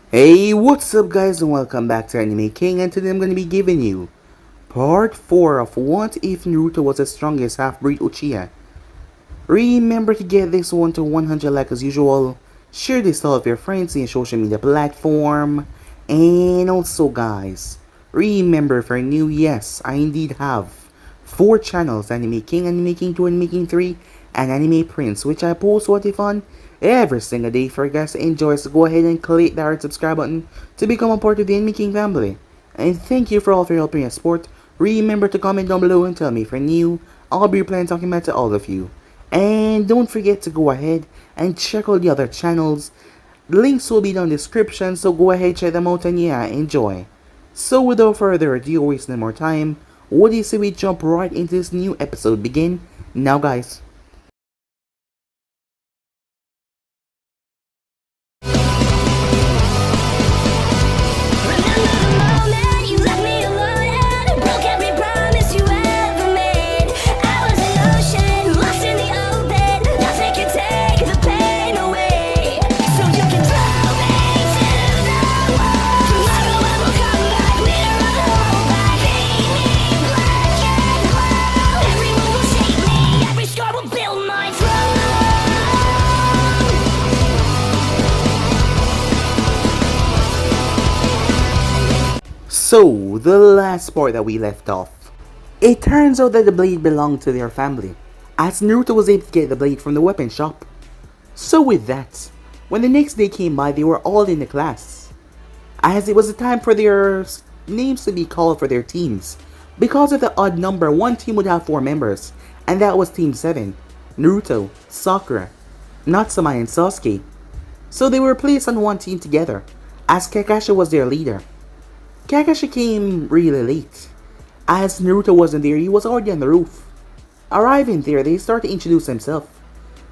Hey, what's up guys and welcome back to Anime King, and today I'm going to be giving you part 4 of What If Naruto Was the Strongest Half-Breed Uchiha. Remember to get this one to 100 like as usual, share this to all of your friends in your social media platform, and also guys, remember for new, yes, I indeed have 4 channels: Anime King, Anime King 2, Anime King 3, and Anime Prince, which I post What If on every single day for you guys to enjoy. So go ahead and click that red subscribe button to become a part of the Anime King family. And thank you for all of your help and your support. Remember to comment down below and tell me if you're new. I'll be replying talking back to all of you. And don't forget to go ahead and check out the other channels. Links will be down in the description, so go ahead, check them out, and yeah, enjoy. So without further ado, wasting no more time, what do you say we jump right into this new episode? Begin now, guys. So, the last part that we left off. It turns out that the blade belonged to their family, as Naruto was able to get the blade from the weapon shop. So with that, when the next day came by, they were all in the class, as it was the time for their names to be called for their teams. Because of the odd number, one team would have 4 members, and that was Team 7, Naruto, Sakura, Natsume, and Sasuke. So they were placed on one team together, as Kakashi was their leader. Kakashi came really late. As Naruto wasn't there, he was already on the roof. Arriving there, they started to introduce himself.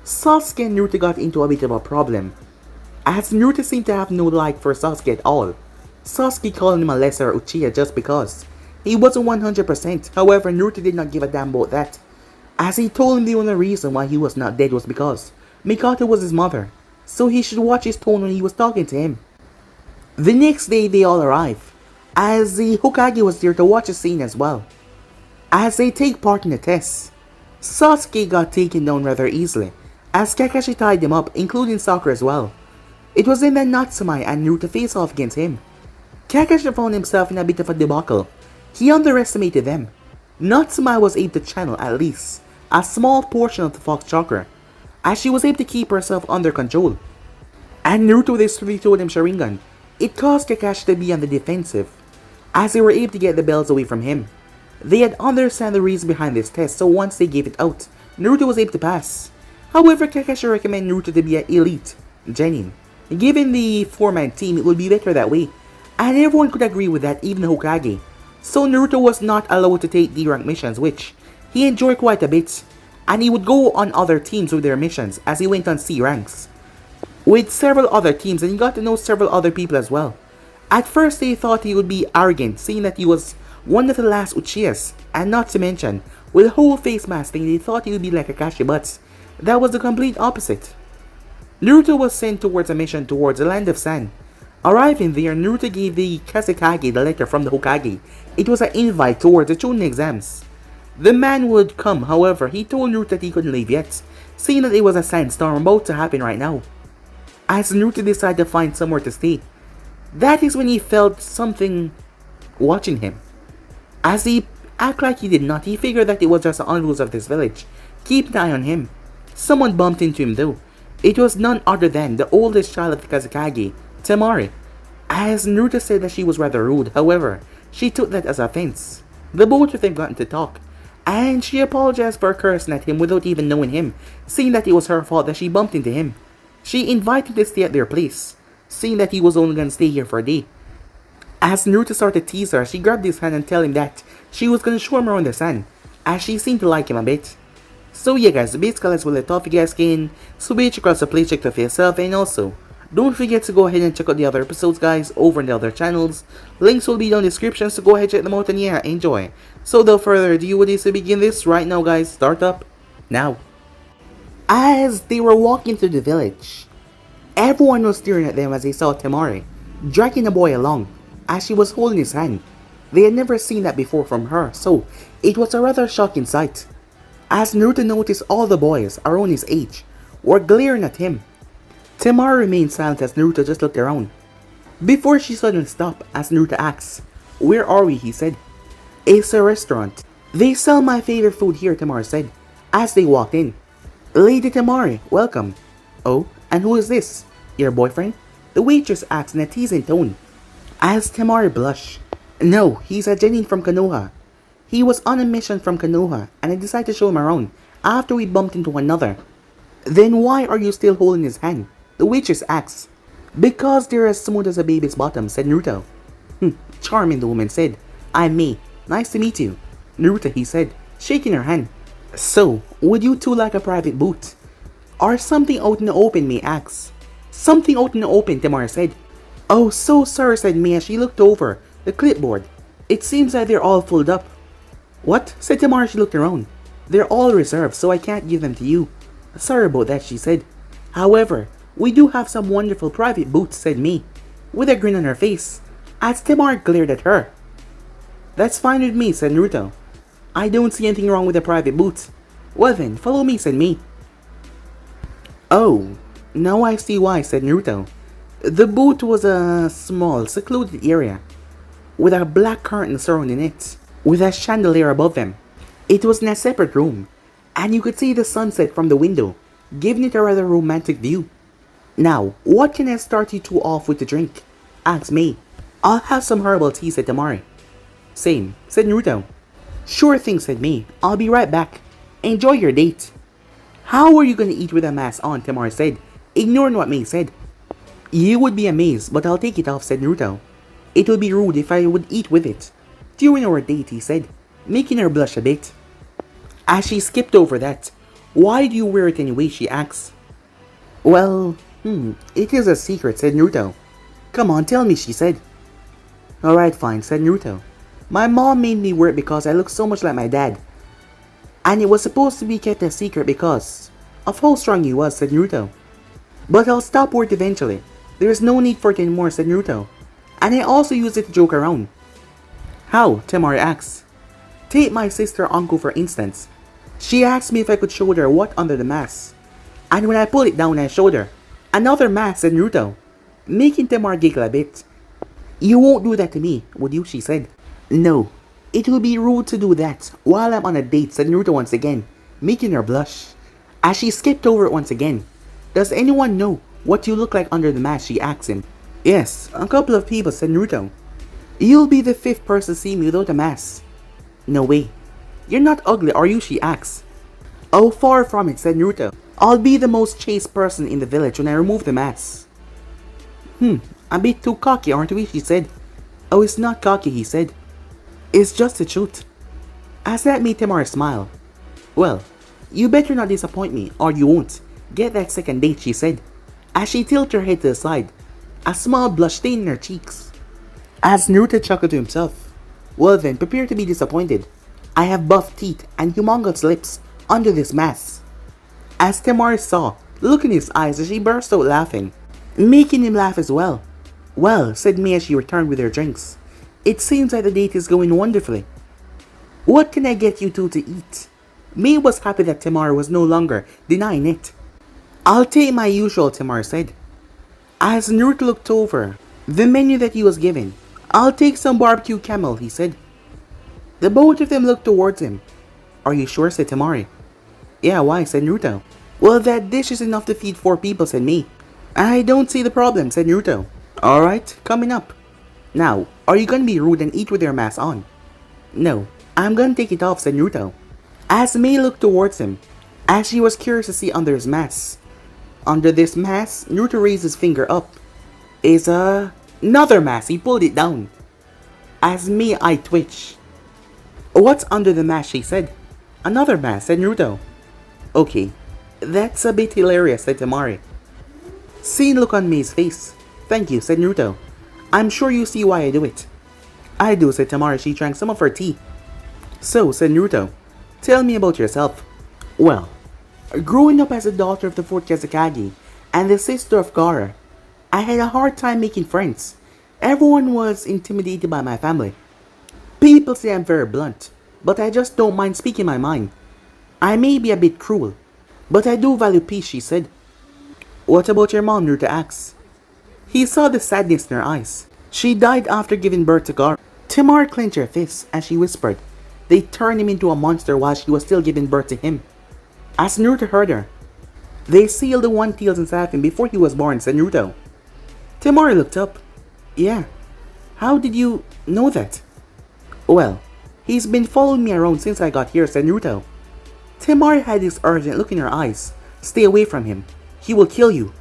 Sasuke and Naruto got into a bit of a problem, as Naruto seemed to have no like for Sasuke at all. Sasuke called him a lesser Uchiha just because he wasn't 100%. However, Naruto did not give a damn about that, as he told him the only reason why he was not dead was because Mikado was his mother, so he should watch his tone when he was talking to him. The next day, they all arrive, as the Hokage was there to watch the scene as well. As they take part in the test, Sasuke got taken down rather easily, as Kakashi tied him up, including Sakura as well. It was then that Natsume and Naruto faced off against him. Kakashi found himself in a bit of a debacle. He underestimated them. Natsume was able to channel at least a small portion of the Fox Chakra, as she was able to keep herself under control. And Naruto literally told him Sharingan. It caused Kakashi to be on the defensive, as they were able to get the bells away from him. They had understood the reason behind this test, so once they gave it out, Naruto was able to pass. However, Kakashi recommended Naruto to be an elite genin. Given the 4-man team, it would be better that way, and everyone could agree with that, even the Hokage. So Naruto was not allowed to take D-rank missions, which he enjoyed quite a bit, and he would go on other teams with their missions as he went on C ranks with several other teams, and he got to know several other people as well. At first, they thought he would be arrogant, seeing that he was one of the last Uchihas, and not to mention, with the whole face mask thing, they thought he would be like Kakashi, but that was the complete opposite. Naruto was sent towards a mission towards the land of San. Arriving there, Naruto gave the Kazekage the letter from the Hokage. It was an invite towards the Chunin exams. The man would come, however, he told Naruto that he couldn't leave yet, seeing that it was a sandstorm about to happen right now. As Naruto decided to find somewhere to stay, that is when he felt something watching him. As he acted like he did not, he figured that it was just the unrules of this village. Keep an eye on him. Someone bumped into him though. It was none other than the oldest child of the Kazekage, Temari. As Naruto said that she was rather rude, however, she took that as offense. The both of them got into talk, and she apologized for cursing at him without even knowing him, seeing that it was her fault that she bumped into him. She invited him to stay at their place, seeing that he was only going to stay here for a day. As Naruto started to tease her, she grabbed his hand and told him that she was going to show him around the sun, as she seemed to like him a bit. So yeah guys, basically that's what I thought you guys can. So be check out the play, check it out for yourself, and also, don't forget to go ahead and check out the other episodes guys over in the other channels. Links will be down in the description, so go ahead check them out and yeah, enjoy. So without further ado, what is to begin this right now guys, start up now. As they were walking through the village, everyone was staring at them as they saw Temari. dragging the boy along as she was holding his hand. They had never seen that before from her, so it was a rather shocking sight. As Naruto noticed all the boys around his age were glaring at him, Temari remained silent as Naruto just looked around. Before she suddenly stopped as Naruto asked, "Where are we?" he said. "It's a restaurant. They sell my favorite food here," Temari said as they walked in. "Lady Temari, welcome." "Oh, and who is this? Your boyfriend?" the waitress asked in a teasing tone. As Temari blushed. "No, he's a genin from Konoha. He was on a mission from Konoha and I decided to show him around after we bumped into one another." "Then why are you still holding his hand?" the waitress asked. "Because they're as smooth as a baby's bottom," said Naruto. Charming, the woman said. "I'm Mei. Nice to meet you." "Naruto," he said, shaking her hand. "So, would you two like a private booth? Or something out in the open?" Mei asked. "Something out in the open," Temari said. "Oh, so sorry," said Mei as she looked over the clipboard. "It seems that they're all filled up." "What?" said Temari as she looked around. "They're all reserved, so I can't give them to you." "Sorry about that," she said. "However, we do have some wonderful private booths," said Mei, with a grin on her face, as Temari glared at her. "That's fine with me," said Naruto. "I don't see anything wrong with a private booth." "Well then, follow me," said Mei. "Oh, now I see why," said Naruto. The booth was a small, secluded area, with a black curtain surrounding it, with a chandelier above them. It was in a separate room, and you could see the sunset from the window, giving it a rather romantic view. "Now, what can I start you two off with to drink?" asked Mei. "I'll have some herbal tea," said Temari. "Same," said Naruto. "Sure thing," said Mei. "I'll be right back. Enjoy your date." "How are you going to eat with a mask on?" Temari said, ignoring what Mei said. "You would be amazed, but I'll take it off," said Naruto. "It would be rude if I would eat with it during our date," he said, making her blush a bit. As she skipped over that, "Why do you wear it anyway?" she asked. "Well, it is a secret," said Naruto. "Come on, tell me," she said. "Alright, fine," said Naruto. "My mom made me wear it because I look so much like my dad. And it was supposed to be kept a secret because of how strong he was," said Naruto. "But I'll stop wearing it eventually. There is no need for it anymore," said Naruto. "And I also use it to joke around." "How?" Temari asked. "Take my sister Anko for instance. She asked me if I could show her what under the mask. And when I pulled it down I showed her another mask," said Naruto, making Temari giggle a bit. "You won't do that to me, would you?" she said. "No. It would be rude to do that while I'm on a date," said Naruto once again, making her blush. As she skipped over it once again. "Does anyone know what you look like under the mask?" she asked him. "Yes, a couple of people," said Naruto. "You'll be the fifth person to see me without a mask." "No way. You're not ugly, are you?" she asked. "Oh, far from it," said Naruto. "I'll be the most chaste person in the village when I remove the mask." A bit too cocky, aren't we?" she said. "Oh, it's not cocky," he said. "It's just the truth." As that made Temari smile. "Well, you better not disappoint me, or you won't get that second date," she said, as she tilted her head to the side, a small blush staining her cheeks. As Naruto chuckled to himself. "Well then, prepare to be disappointed. I have buff teeth and humongous lips under this mask." As Temari saw the look in his eyes as she burst out laughing, making him laugh as well. "Well," said Mei as she returned with her drinks, "it seems like the date is going wonderfully. What can I get you two to eat?" Mei was happy that Temari was no longer denying it. "I'll take my usual," Temari said. As Naruto looked over the menu that he was given, "I'll take some barbecue camel," he said. The both of them looked towards him. "Are you sure?" said Temari. "Yeah, why?" said Naruto. "Well, that dish is enough to feed 4 people," said Mei. "I don't see the problem," said Naruto. "Alright, coming up. Now, are you gonna be rude and eat with your mask on?" "No, I'm gonna take it off," said Naruto. As Mei looked towards him, as she was curious to see under his mask. Under this mask, Naruto raised his finger up. "Is another mask." He pulled it down. As Mei eye twitched. "What's under the mask?" she said. "Another mask," said Naruto. "Okay, that's a bit hilarious," said Temari. Seeing the look on Mei's face. "Thank you," said Naruto. "I'm sure you see why I do it." "I do," said Temari. She drank some of her tea. "So," said Naruto, "tell me about yourself." "Well, growing up as the daughter of the 4th Kazekage and the sister of Gaara, I had a hard time making friends Everyone was intimidated by my family. People say I'm very blunt, but I just don't mind speaking my mind. I may be a bit cruel, but I do value peace, she said. What about your mom, Naruto asked. He saw the sadness in her eyes. She died after giving birth to Gar. Timar clenched her fists as she whispered. They turned him into a monster while she was still giving birth to him. As Naruto heard her, they sealed the one tails inside of him before he was born, said Naruto. Timar looked up. Yeah. How did you know that? Well, he's been following me around since I got here, said Naruto. Timar had this urgent look in her eyes. Stay away from him. He will kill you.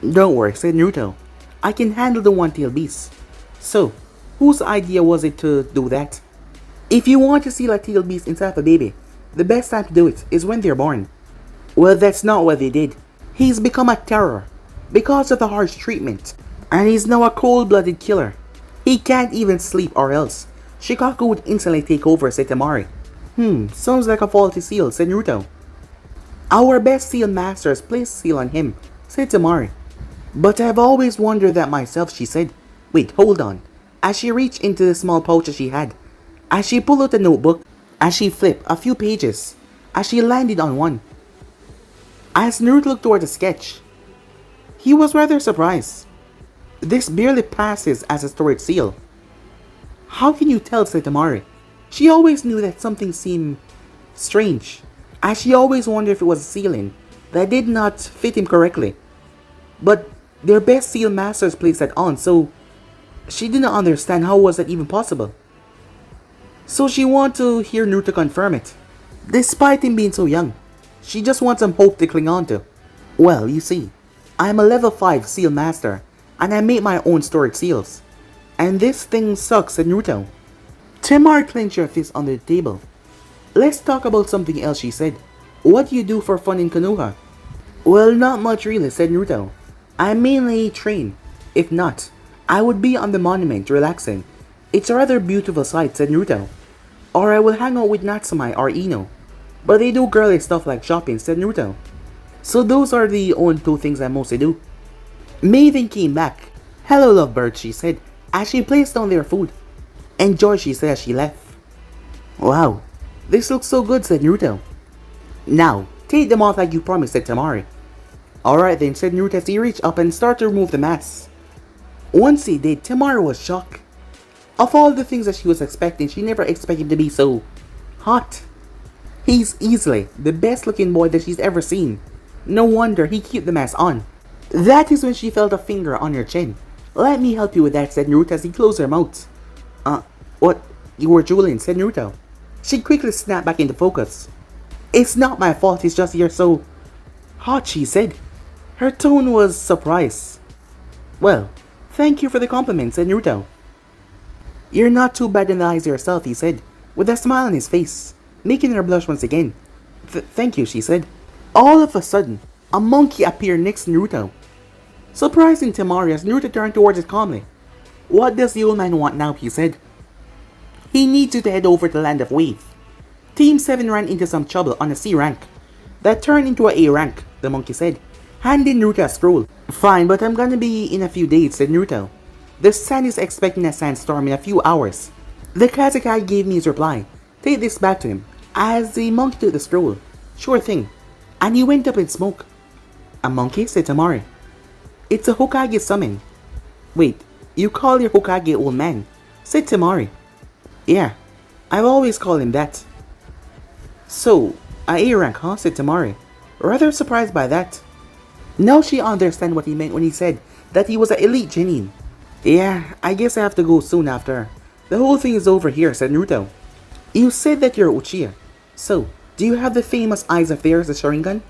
Don't worry, said Naruto. I can handle the one-tailed beast. So, whose idea was it to do that? If you want to seal a tailed beast inside of a baby, the best time to do it is when they're born. Well, that's not what they did. He's become a terror because of the harsh treatment, and he's now a cold-blooded killer. He can't even sleep or else Shikaku would instantly take over, said Temari. Sounds like a faulty seal, said Naruto. Our best seal masters placed seal on him, said Temari. But I've always wondered that myself, she said. Wait, hold on. As she reached into the small pouch that she had, as she pulled out a notebook, as she flipped a few pages, as she landed on one. As Naruto looked toward the sketch, he was rather surprised. This barely passes as a storage seal. How can you tell, said Temari? She always knew that something seemed strange, as she always wondered if it was a sealing that did not fit him correctly. But their best seal masters placed that on, so she did not understand how was that even possible. So she wanted to hear Naruto confirm it. Despite him being so young, she just wants some hope to cling on to. Well, you see, I'm a level 5 seal master, and I make my own storage seals. And this thing sucks, said Naruto. Timar clenched her fist under the table. Let's talk about something else, she said. What do you do for fun in Konoha? Well, not much really, said Naruto. I mainly train. If not, I would be on the monument relaxing. It's a rather beautiful sight, said Naruto. Or I will hang out with Natsume or Ino. But they do girly stuff like shopping, said Naruto. So those are the only two things I mostly do. Maven came back. Hello, lovebird, she said, as she placed down their food. Enjoy, she said as she left. Wow, this looks so good, said Naruto. Now, take them off like you promised, said Temari. Alright then, said Naruto as he reached up and started to remove the masks. Once he did, Temari was shocked. Of all the things that she was expecting, she never expected him to be so hot. He's easily the best looking boy that she's ever seen. No wonder he kept the mask on. That is when she felt a finger on her chin. Let me help you with that, said Naruto as he closed her mouth. What? You were drooling, said Naruto. She quickly snapped back into focus. It's not my fault, it's just you're so hot, she said. Her tone was surprise. Well, thank you for the compliment, said Naruto. You're not too bad in the eyes of yourself, he said, with a smile on his face, making her blush once again. Thank you, she said. All of a sudden, a monkey appeared next to Naruto. Surprising Temari as Naruto turned towards it calmly. What does the old man want now, he said. He needs you to head over to the Land of Wave. Team 7 ran into some trouble on a C rank. That turned into a A rank, the monkey said, handing Naruto a scroll. Fine, but I'm gonna be in a few days, said Naruto. The sun is expecting a sandstorm in a few hours. The Kazekage gave me his reply. Take this back to him. As the monkey took the scroll. Sure thing. And he went up in smoke. A monkey, said Temari. It's a Hokage summon. Wait, you call your Hokage old man, said Temari. Yeah, I've always called him that. So, a A rank, huh, said Temari. Rather surprised by that. Now she understand what he meant when he said that he was an elite genin. Yeah, I guess I have to go soon after. The whole thing is over here, said Naruto. You said that you're Uchiha. So, do you have the famous eyes of theirs, the Sharingan?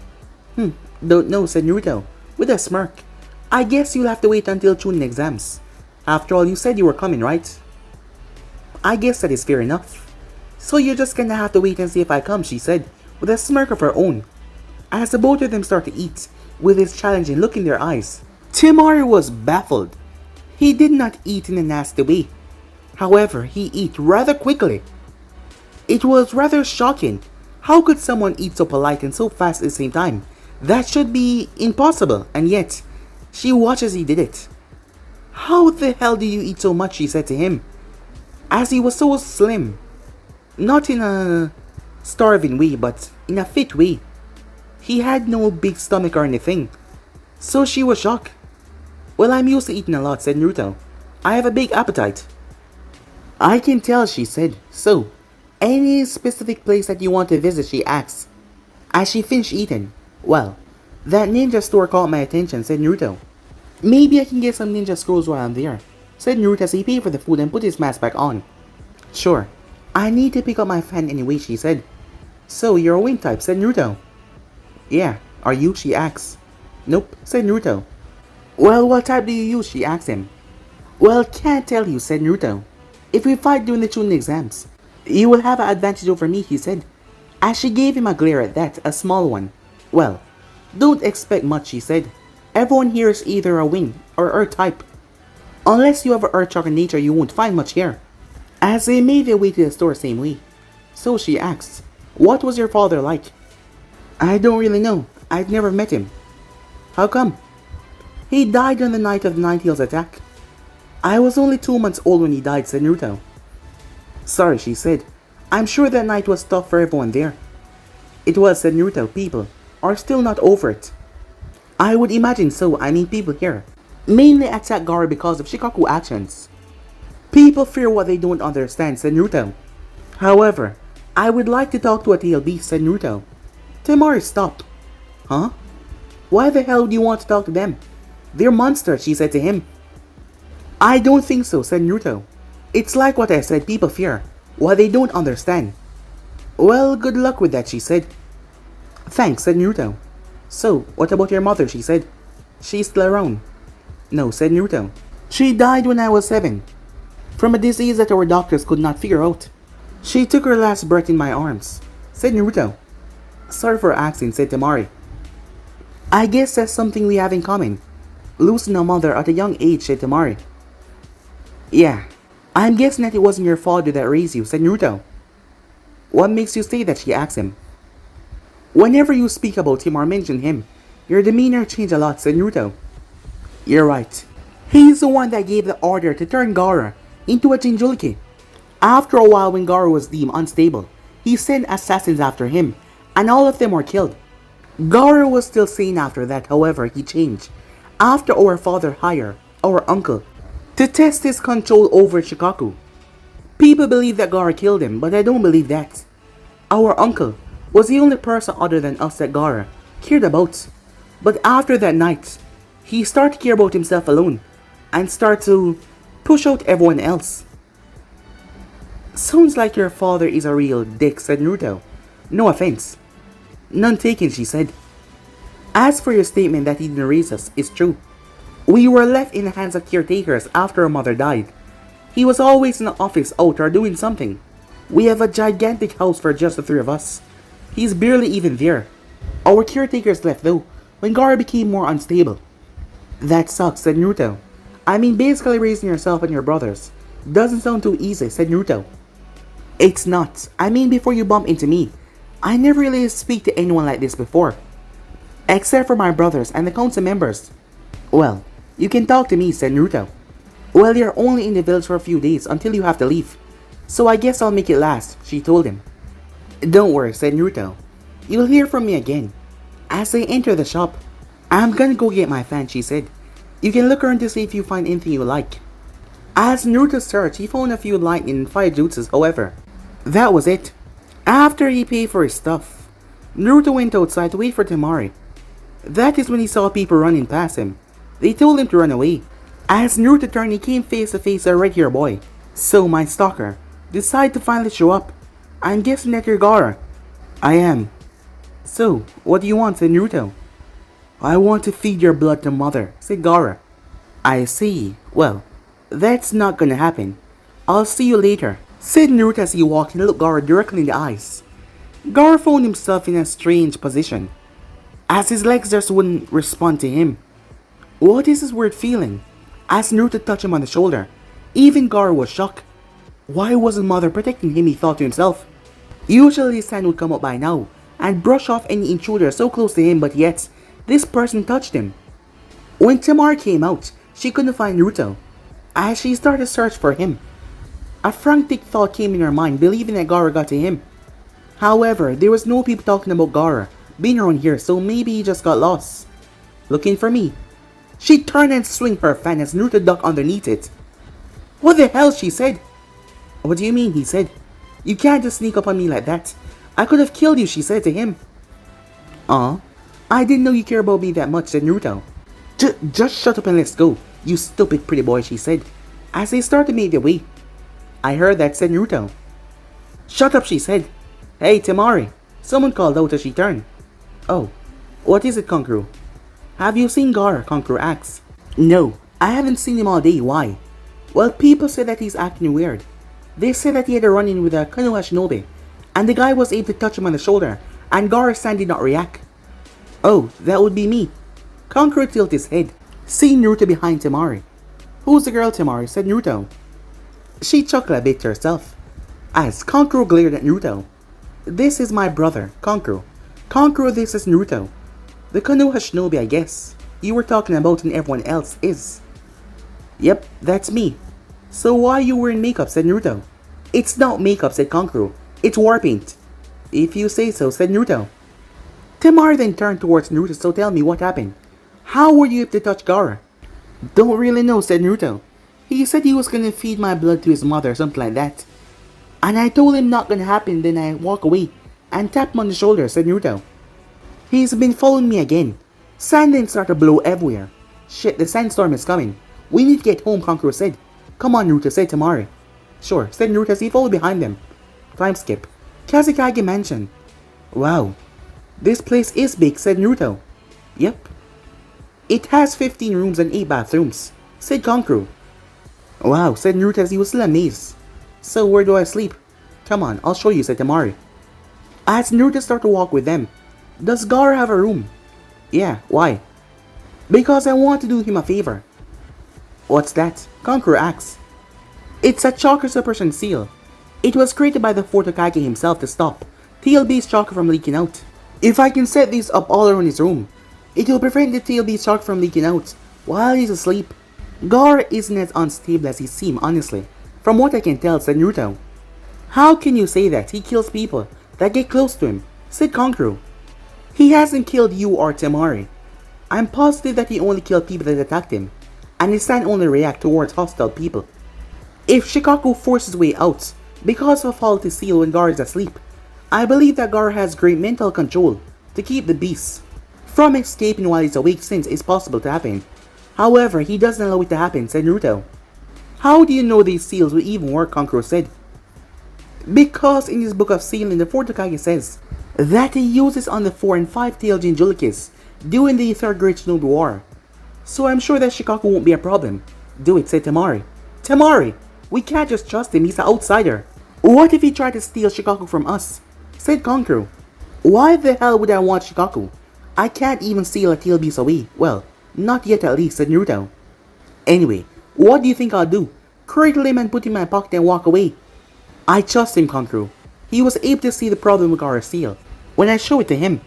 Don't know, said Naruto, with a smirk. I guess you'll have to wait until Chunin exams. After all, you said you were coming, right? I guess that is fair enough. So you're just gonna have to wait and see if I come, she said, with a smirk of her own. As the both of them start to eat, with his challenging look in their eyes, Temari was baffled. He did not eat in a nasty way. However, he ate rather quickly. It was rather shocking. How could someone eat so polite and so fast at the same time? That should be impossible, and yet, she watched as he did it. How the hell do you eat so much, she said to him, as he was so slim. Not in a starving way, but in a fit way. He had no big stomach or anything. So she was shocked. Well, I'm used to eating a lot, said Naruto. I have a big appetite. I can tell, she said. So, any specific place that you want to visit, she asked. As she finished eating. Well, that ninja store caught my attention, said Naruto. Maybe I can get some ninja scrolls while I'm there, said Naruto as he paid for the food and put his mask back on. Sure. I need to pick up my fan anyway, she said. So, you're a wind type, said Naruto. Yeah, are you? She asked. Nope, said Naruto. Well, what type do you use? She asked him. Well, can't tell you, said Naruto. If we fight during the Chunin exams, you will have an advantage over me, he said. As she gave him a glare at that, a small one. Well, don't expect much, she said. Everyone here is either a wind or earth type. Unless you have an earth chakra nature, you won't find much here. As they made their way to the store same way. So she asked, what was your father like? I don't really know. I've never met him. How come? He died on the night of the Ninetales attack. I was only 2 months old when he died, said Naruto. Sorry, she said. I'm sure that night was tough for everyone there. It was, said Naruto. People are still not over it. I would imagine so. I mean, people here mainly attack Gaara because of Shikaku actions. People fear what they don't understand, said Naruto. However, I would like to talk to a tail beast, said Naruto. Temari stopped. Huh? Why the hell do you want to talk to them? They're monsters, she said to him. I don't think so, said Naruto. It's like what I said, people fear what they don't understand. Well, good luck with that, she said. Thanks, said Naruto. So, what about your mother, she said. She's still around. No, said Naruto. She died when I was 7. From a disease that our doctors could not figure out. She took her last breath in my arms, said Naruto. Sorry for asking, said Temari. I guess that's something we have in common. Losing a mother at a young age, said Temari. Yeah, I'm guessing that it wasn't your father that raised you, said Naruto. What makes you say that, she asked him. Whenever you speak about him or mention him, your demeanor changed a lot, said Naruto. You're right. He's the one that gave the order to turn Gaara into a jinchuriki. After a while, when Gaara was deemed unstable, he sent assassins after him, and all of them were killed. Gaara was still sane after that, however, he changed. After our father hired our uncle to test his control over Shikaku. People believe that Gaara killed him, but I don't believe that. Our uncle was the only person other than us that Gaara cared about. But after that night, he started to care about himself alone and started to push out everyone else. Sounds like your father is a real dick, said Naruto. No offense. None taken, she said. As for your statement that he didn't raise us, it's true. We were left in the hands of caretakers after our mother died. He was always in the office, out or doing something. We have a gigantic house for just the 3 of us. He's barely even there. Our caretakers left though, when Gaara became more unstable. That sucks, said Naruto. I mean, basically raising yourself and your brothers doesn't sound too easy, said Naruto. It's not. I mean, before you bump into me, I never really speak to anyone like this before. Except for my brothers and the council members. Well, you can talk to me, said Naruto. Well, you're only in the village for a few days until you have to leave. So I guess I'll make it last, she told him. Don't worry, said Naruto. You'll hear from me again. As they enter the shop, I'm gonna go get my fan, she said. You can look around to see if you find anything you like. As Naruto searched, he found a few lightning and fire jutsus, however. That was it. After he paid for his stuff, Naruto went outside to wait for Temari. That is when he saw people running past him. They told him to run away. As Naruto turned, he came face to face with a red-haired boy. So my stalker decided to finally show up. I'm guessing that you're Gaara. I am. So, what do you want, said Naruto. I want to feed your blood to mother, said Gaara. I see. Well, that's not gonna happen. I'll see you later, said Naruto as he walked and looked Gaara directly in the eyes. Gaara found himself in a strange position, as his legs just wouldn't respond to him. What is this weird feeling? As Naruto touched him on the shoulder, even Gaara was shocked. Why wasn't mother protecting him, he thought to himself. Usually his hand would come up by now and brush off any intruder so close to him, but yet, this person touched him. When Temari came out, she couldn't find Naruto, as she started to search for him. A frantic thought came in her mind, believing that Gaara got to him. However, there was no people talking about Gaara being around here, so maybe he just got lost. Looking for me. She turned and swung her fan as Naruto ducked underneath it. What the hell, she said. What do you mean, he said. You can't just sneak up on me like that. I could have killed you, she said to him. Aw, I didn't know you care about me that much, said Naruto. Just shut up and let's go, you stupid pretty boy, she said, as they started to make their way. I heard that, said Naruto. Shut up, she said. Hey, Temari, someone called out as she turned. Oh, what is it, Kankuro? Have you seen Gaara, Kankuro asked. No, I haven't seen him all day, why? Well, people say that he's acting weird. They said that he had a run-in with a Konoha shinobi, and the guy was able to touch him on the shoulder, and Gaara-san did not react. Oh, that would be me. Kankuro tilted his head, seeing Naruto behind Temari. Who's the girl, Temari? Said Naruto. She chuckled a bit to herself, as Kankuro glared at Naruto. This is my brother, Kankuro. Kankuro, this is Naruto. The Konoha shinobi, I guess. You were talking about and everyone else is. Yep, that's me. So why are you wearing makeup, said Naruto. It's not makeup, said Kankuro. It's war paint. If you say so, said Naruto. Temari then turned towards Naruto, so tell me what happened. How were you able to touch Gaara? Don't really know, said Naruto. He said he was gonna feed my blood to his mother or something like that. And I told him not gonna happen, then I walk away and tapped him on the shoulder, said Naruto. He's been following me again. Sand then started to blow everywhere. Shit, the sandstorm is coming. We need to get home, Kankuro said. Come on, Naruto, said Temari. Sure, said Naruto as he followed behind them. Time skip. Kazekage Mansion. Wow. This place is big, said Naruto. Yep. It has 15 rooms and 8 bathrooms, said Kankuro. Wow, said Naruto as he was still amazed. So where do I sleep? Come on, I'll show you, said Temari. As Naruto started to walk with them. Does Gaara have a room? Yeah, why? Because I want to do him a favor. What's that? Kankuro asks. It's a chakra suppression seal. It was created by the 4th Hokage himself to stop tail-based chakra from leaking out. If I can set these up all around his room, it will prevent the tail-based chakra from leaking out while he's asleep. Gaara isn't as unstable as he seems, honestly. From what I can tell, said Naruto. How can you say that? He kills people that get close to him, said Kankuro. He hasn't killed you or Temari. I'm positive that he only killed people that attacked him, and his stand only react towards hostile people. If Shikaku forces his way out because of a faulty seal when Gaara is asleep, I believe that Gaara has great mental control to keep the beast from escaping while he's awake, since it's possible to happen. However, he doesn't allow it to happen, said Naruto. How do you know these seals will even work, Kankuro said. Because in his book of sealing, the 4th Hokage says that he uses on the 4 and 5 tailed jinchurikis during the 3rd Great Shinobi War. So I'm sure that Shikaku won't be a problem. Do it, said Temari. Temari, we can't just trust him, he's an outsider. What if he tried to steal Shikaku from us? Said Kankuro. Why the hell would I want Shikaku? I can't even steal a tail beast away. Well, not yet at least, said Naruto. Anyway, what do you think I'll do? Cradle him and put him in my pocket and walk away? I trust him, Kankuro. He was able to see the problem with Gaara's seal when I showed it to him.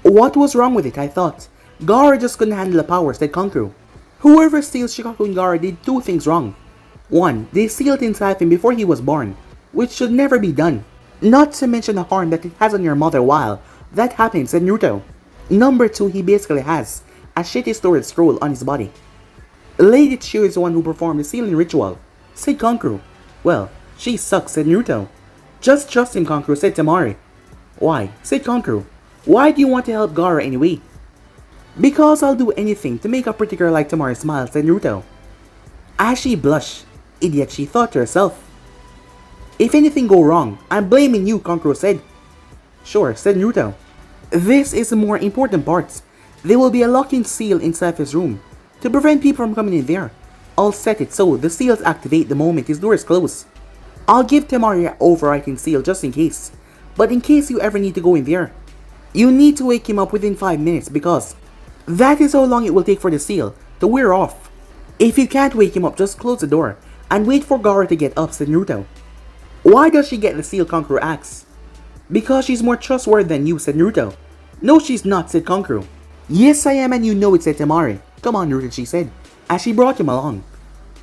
What was wrong with it, I thought. Gaara just couldn't handle the power, said Kankuro. Whoever steals Shikaku and Gaara did 2 things wrong. 1. They sealed inside him before he was born, which should never be done. Not to mention the harm that it has on your mother while that happens, said Naruto. Number 2, he basically has a shitty storage scroll on his body. Lady Chiyo is the one who performed the sealing ritual, said Kankuro. Well, she sucks, said Naruto. Just trust him, Kankuro, said Temari. Why? Said Kankuro. Why do you want to help Gaara anyway? Because I'll do anything to make a pretty girl like Temari smile, said Naruto. As she blushed, idiot, she thought to herself. If anything go wrong, I'm blaming you, Kankuro said. Sure, said Naruto. This is the more important part. There will be a locking seal inside his room to prevent people from coming in there. I'll set it so the seals activate the moment his door is closed. I'll give Temari an overwriting seal just in case. But in case you ever need to go in there, you need to wake him up within 5 minutes because that is how long it will take for the seal to wear off. If you can't wake him up, just close the door and wait for Gaara to get up, said Naruto. Why does she get the seal, Kankuro asks. Because she's more trustworthy than you, said Naruto. No, she's not, said Kankuro. Yes, I am, and you know it, said Temari. Come on, Naruto, she said, as she brought him along.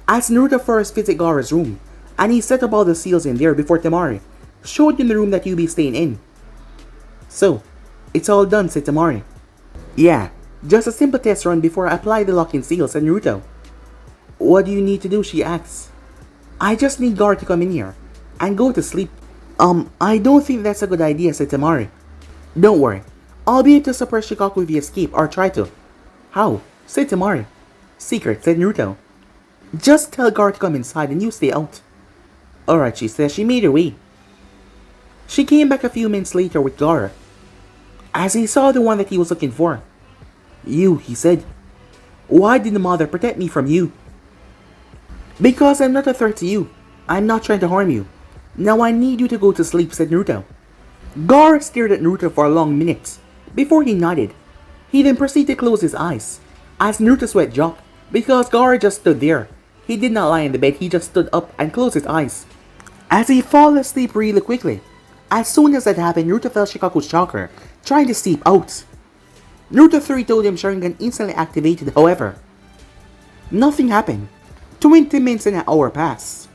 As Naruto first visited Gaara's room, and he set up all the seals in there before Temari showed him the room that you'll be staying in. So, it's all done, said Temari. Yeah, just a simple test run before I apply the locking seal, said Naruto. What do you need to do, she asks. I just need Gaara to come in here, and go to sleep. I don't think that's a good idea, said Temari. Don't worry, I'll be able to suppress Shikaku if you escape, or try to. How? Said Temari. Secret, said Naruto. Just tell Gaara to come inside and you stay out. Alright, she says. She made her way. She came back a few minutes later with Gaara, as he saw the one that he was looking for. You, he said. Why did the mother protect me from you? Because I'm not a threat to you. I'm not trying to harm you. Now I need you to go to sleep, said Naruto. Gaara stared at Naruto for a long minute before he nodded. He then proceeded to close his eyes as Naruto's sweat dropped because Gaara just stood there. He did not lie in the bed, he just stood up and closed his eyes as he fell asleep really quickly. As soon as that happened, Naruto felt Shikaku's chakra trying to seep out. Naruto 3 told him Sharingan instantly activated, however. Nothing happened. 20 minutes and an hour passed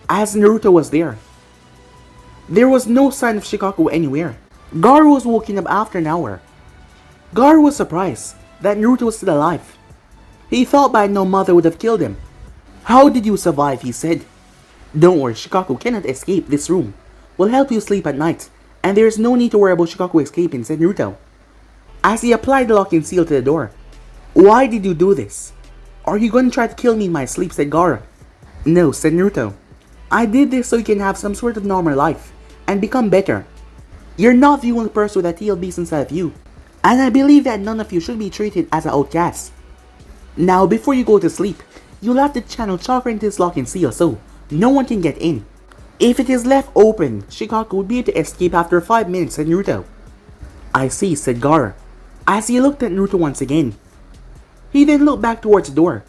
as Naruto was there. There was no sign of Shikaku anywhere. Gaara was woken up after an hour. Gaara was surprised that Naruto was still alive. He thought by now mother would have killed him. How did you survive, he said. Don't worry, Shikaku cannot escape this room. We'll help you sleep at night, and there's no need to worry about Shikaku escaping, said Naruto, as he applied the locking seal to the door. Why did you do this? Are you going to try to kill me in my sleep, said Gaara. No, said Naruto. I did this so you can have some sort of normal life and become better. You're not the only person with a tail beast inside of you, and I believe that none of you should be treated as an outcast. Now, before you go to sleep, you'll have to channel chakra into this locking seal so no one can get in. If it is left open, Shikaku would be able to escape after 5 minutes, said Naruto. I see, said Gaara, as he looked at Naruto once again. He then looked back towards the door.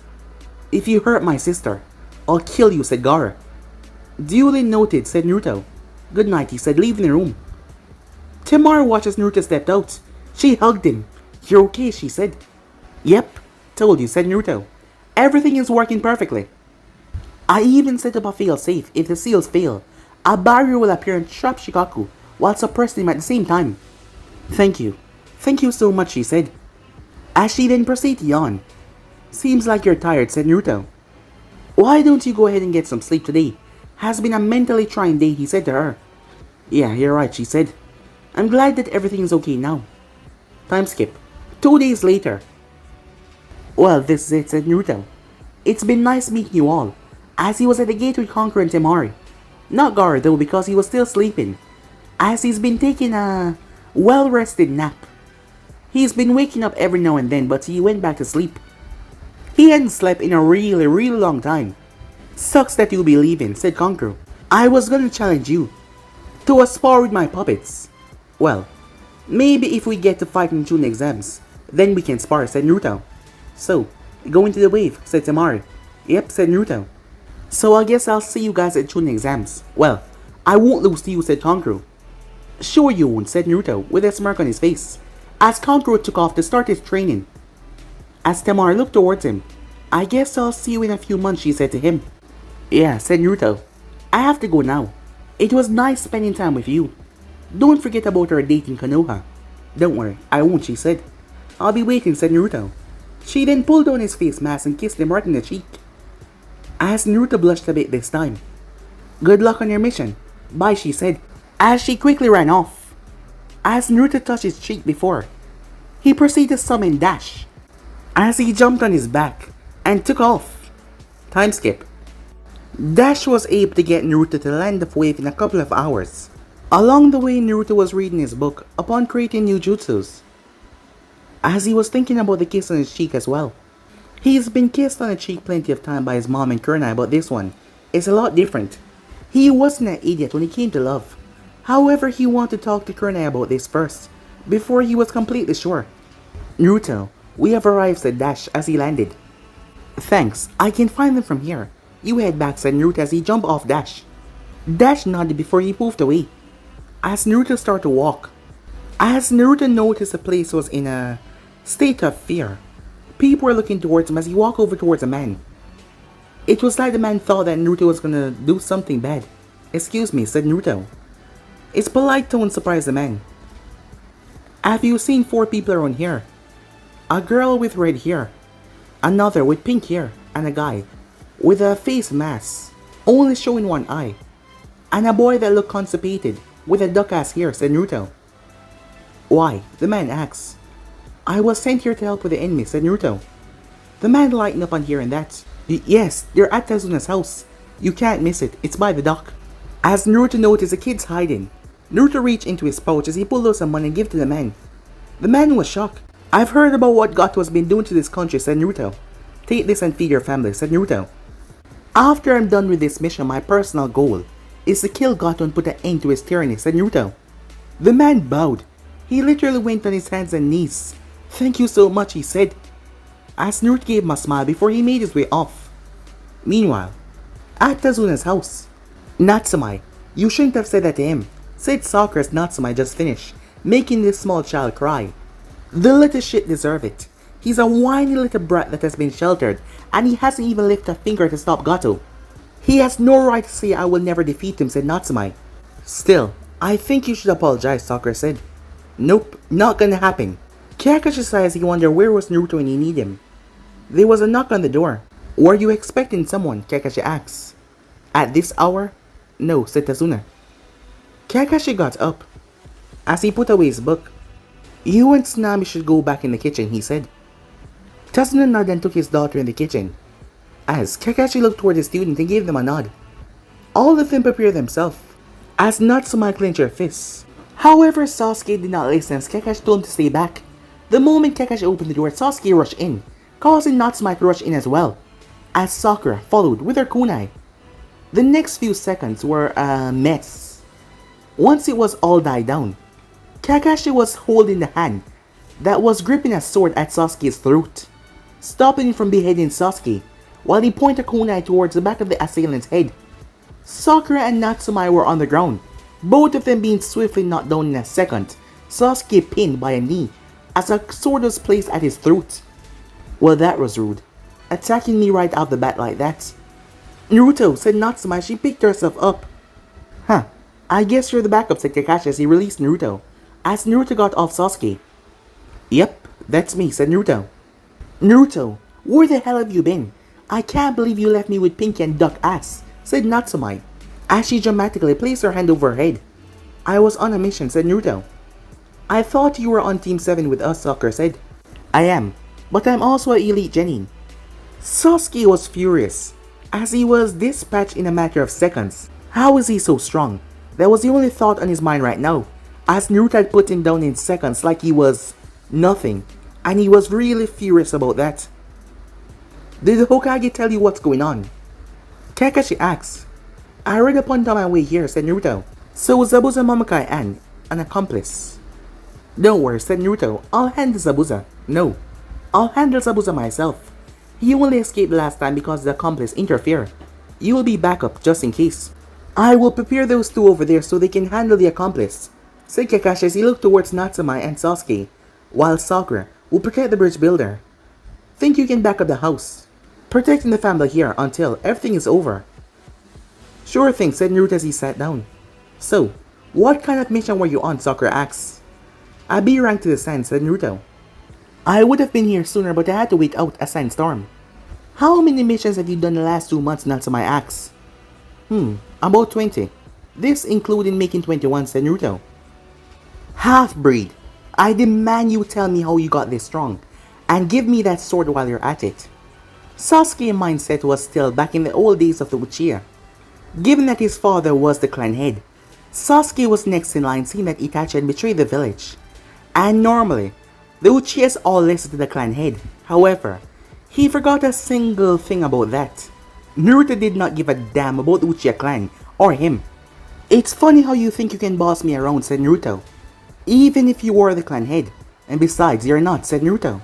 If you hurt my sister, I'll kill you, said Gaara. Duly noted, said Naruto. Good night, he said, leaving the room. Temari watched as Naruto stepped out. She hugged him. You're okay, she said. Yep, told you, said Naruto. Everything is working perfectly. I even set up a fail-safe. If the seals fail, a barrier will appear and trap Shikaku while suppressing him at the same time. Thank you. Thank you so much, she said, as she then proceeded to yawn. Seems like you're tired, said Naruto. Why don't you go ahead and get some sleep today? Has been a mentally trying day, he said to her. Yeah, you're right, she said. I'm glad that everything is okay now. Time skip. 2 days later. Well, this is it, said Naruto. It's been nice meeting you all, as he was at the gate with Conqueror and Temari. Not Gaara though, because he was still sleeping, as he's been taking a well-rested nap. He's been waking up every now and then, but he went back to sleep. He hadn't slept in a really long time. Sucks that you'll be leaving, said Conqueror. I was gonna challenge you to a spar with my puppets. Well, maybe if we get to fight in June exams, then we can spar, said Naruto. So, go into the wave, said Temari. Yep, said Naruto. So I guess I'll see you guys at June exams. Well, I won't lose to you, said Conqueror. Sure you won't, said Naruto, with a smirk on his face, as Conqueror took off to start his training. As Temari looked towards him, I guess I'll see you in a few months, she said to him. Yeah, said Naruto. I have to go now. It was nice spending time with you. Don't forget about our date in Konoha. Don't worry, I won't, she said. I'll be waiting, said Naruto. She then pulled on his face mask and kissed him right in the cheek, as Naruto blushed a bit this time. Good luck on your mission. Bye, she said, as she quickly ran off. As Naruto touched his cheek before, he proceeded to summon Dash, as he jumped on his back and took off. Time skip. Dash was able to get Naruto to the land of wave in a couple of hours. Along the way, Naruto was reading his book upon creating new jutsus, as he was thinking about the kiss on his cheek as well. He's been kissed on the cheek plenty of time by his mom and Kurenai, but this one is a lot different. He wasn't an idiot when it came to love. However, he wanted to talk to Kurenai about this first, before he was completely sure. Naruto, we have arrived, said Dash as he landed. Thanks, I can find them from here. You head back, said Naruto as he jumped off Dash. Dash nodded before he moved away, as Naruto started to walk. As Naruto noticed the place was in a state of fear, people were looking towards him as he walked over towards a man. It was like the man thought that Naruto was gonna do something bad. Excuse me, said Naruto. Its polite tone surprised the man. Have you seen 4 people around here? A girl with red hair, another with pink hair, and a guy with a face mask, only showing one eye, and a boy that looked constipated with a duck-ass hair, said Naruto. Why? The man asked. I was sent here to help with the enemy, said Naruto. The man lightened up on hearing that. Yes, you're at Tazuna's house. You can't miss it, it's by the dock. As Naruto noticed the kids hiding, Naruto reached into his pouch as he pulled out some money and gave it to the man. The man was shocked. I've heard about what Gato has been doing to this country, said Naruto. Take this and feed your family, said Naruto. After I'm done with this mission, my personal goal is to kill Gato and put an end to his tyranny, said Naruto. The man bowed. He literally went on his hands and knees. Thank you so much, he said, as Naruto gave him a smile before he made his way off. Meanwhile, at Tazuna's house, Natsumai, you shouldn't have said that to him, said Sakura as Natsumai just finished, making this small child cry. The little shit deserve it. He's a whiny little brat that has been sheltered, and he hasn't even lifted a finger to stop Gato. He has no right to say I will never defeat him, said Natsumai. Still, I think you should apologize, Sakura said. Nope, not gonna happen. Kakashi says he wondered where was Naruto when he needed him. There was a knock on the door. Were you expecting someone? Kakashi asked. At this hour? No, said Tazuna. Kakashi got up. As he put away his book, you and Tsunami should go back in the kitchen, he said. Tazuna nodded and took his daughter in the kitchen, as Kakashi looked toward the student and gave them a nod. All of them prepared themselves, as Natsumai clenched her fists. However, Sasuke did not listen as Kakashi told him to stay back. The moment Kakashi opened the door, Sasuke rushed in, causing Natsumai to rush in as well, as Sakura followed with her kunai. The next few seconds were a mess. Once it was all died down, Kakashi was holding the hand that was gripping a sword at Sasuke's throat, stopping him from beheading Sasuke, while he pointed a kunai towards the back of the assailant's head. Sakura and Natsumai were on the ground, both of them being swiftly knocked down in a second, Sasuke pinned by a knee, as a sword was placed at his throat. Well, that was rude, attacking me right off the bat like that. Naruto, said Natsumai as she picked herself up. Huh, I guess you're the backup, said Kakashi as he released Naruto, as Naruto got off Sasuke. Yep, that's me, said Naruto. Naruto, where the hell have you been? I can't believe you left me with Pinky and Duck ass, said Natsumai, as she dramatically placed her hand over her head. I was on a mission, said Naruto. I thought you were on Team 7 with us, Sakura said. I am, but I'm also an elite genin. Sasuke was furious, as he was dispatched in a matter of seconds. How is he so strong? That was the only thought on his mind right now, as Naruto had put him down in seconds like he was nothing, and he was really furious about that. Did the Hokage tell you what's going on? Kakashi asked. I read upon my way here, said Naruto. So Zabuza Momokai and an accomplice. Don't worry, said Naruto. I'll handle Zabuza. No, I'll handle Zabuza myself. He only escaped last time because the accomplice interfered. You will be backup just in case. I will prepare those two over there so they can handle the accomplice, said Kakashi as he looked towards Natsumai and Sasuke, while Sakura will protect the bridge builder. Think you can back up the house, protecting the family here until everything is over. Sure thing, said Naruto as he sat down. So, what kind of mission were you on? Sakura asked. A B rank to the sand, said Naruto. I would have been here sooner, but I had to wait out a sandstorm. How many missions have you done the last 2 months? Natsumai asked. About 20. This including making 21, said Naruto. Half-breed, I demand you tell me how you got this strong, and give me that sword while you're at it. Sasuke's mindset was still back in the old days of the Uchiha. Given that his father was the clan head, Sasuke was next in line seeing that Itachi had betrayed the village. And normally, the Uchihas all listen to the clan head. However, he forgot a single thing about that. Naruto did not give a damn about the Uchiha clan or him. It's funny how you think you can boss me around, said Naruto. Even if you were the clan head. And besides, you're not, said Naruto.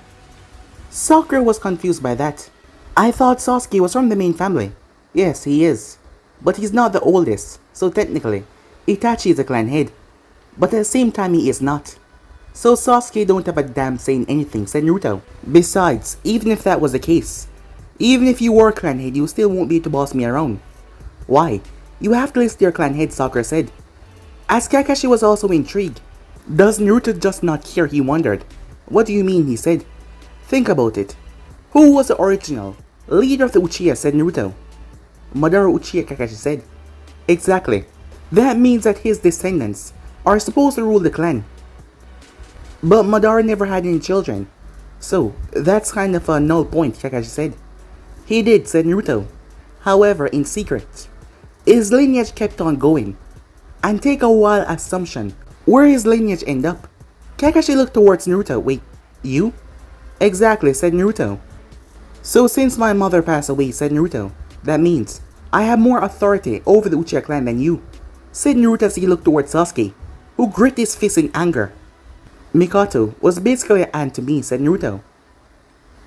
Sakura was confused by that. I thought Sasuke was from the main family. Yes, he is. But he's not the oldest, so technically, Itachi is the clan head. But at the same time, he is not. So Sasuke don't have a damn say in anything, said Naruto. Besides, even if that was the case, Even if you were clan head, you still won't be able to boss me around. Why? You have to list your clan head, Sakura said. As Kakashi was also intrigued. Does Naruto just not care, he wondered. What do you mean, he said. Think about it. Who was the original leader of the Uchiha, said Naruto. Madara Uchiha, Kakashi said. Exactly. That means that his descendants are supposed to rule the clan. But Madara never had any children. So, that's kind of a null point, Kakashi said. He did, said Naruto. However, in secret. His lineage kept on going. And take a wild assumption where his lineage end up. Kakashi looked towards Naruto. Wait, you? Exactly, said Naruto. So since my mother passed away, said Naruto, that means I have more authority over the Uchiha clan than you, said Naruto as he looked towards Sasuke, who grit his fist in anger. Mikoto was basically an aunt to me, said Naruto.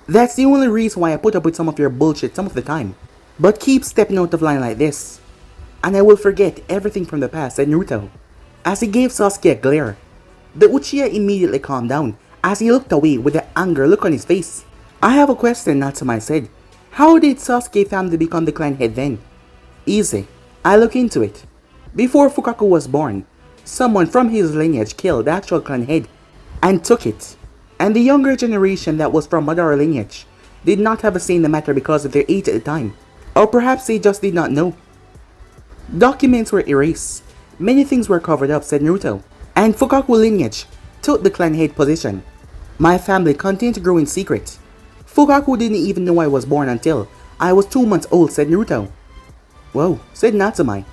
That's the only reason why I put up with some of your bullshit some of the time. But keep stepping out of line like this, and I will forget everything from the past, said Naruto, as he gave Sasuke a glare. The Uchiha immediately calmed down as he looked away with an anger look on his face. I have a question, Natsumi said. How did Sasuke family become the clan head then? Easy. I look into it. Before Fukaku was born, someone from his lineage killed the actual clan head and took it. And the younger generation that was from Madara lineage did not have a say in the matter because of their age at the time. Or perhaps they just did not know. Documents were erased. Many things were covered up, said Naruto. And Fukaku lineage took the clan head position. My family continued to grow in secret. Fukaku didn't even know I was born until I was 2 months old, said Naruto. Whoa, said Natsumi.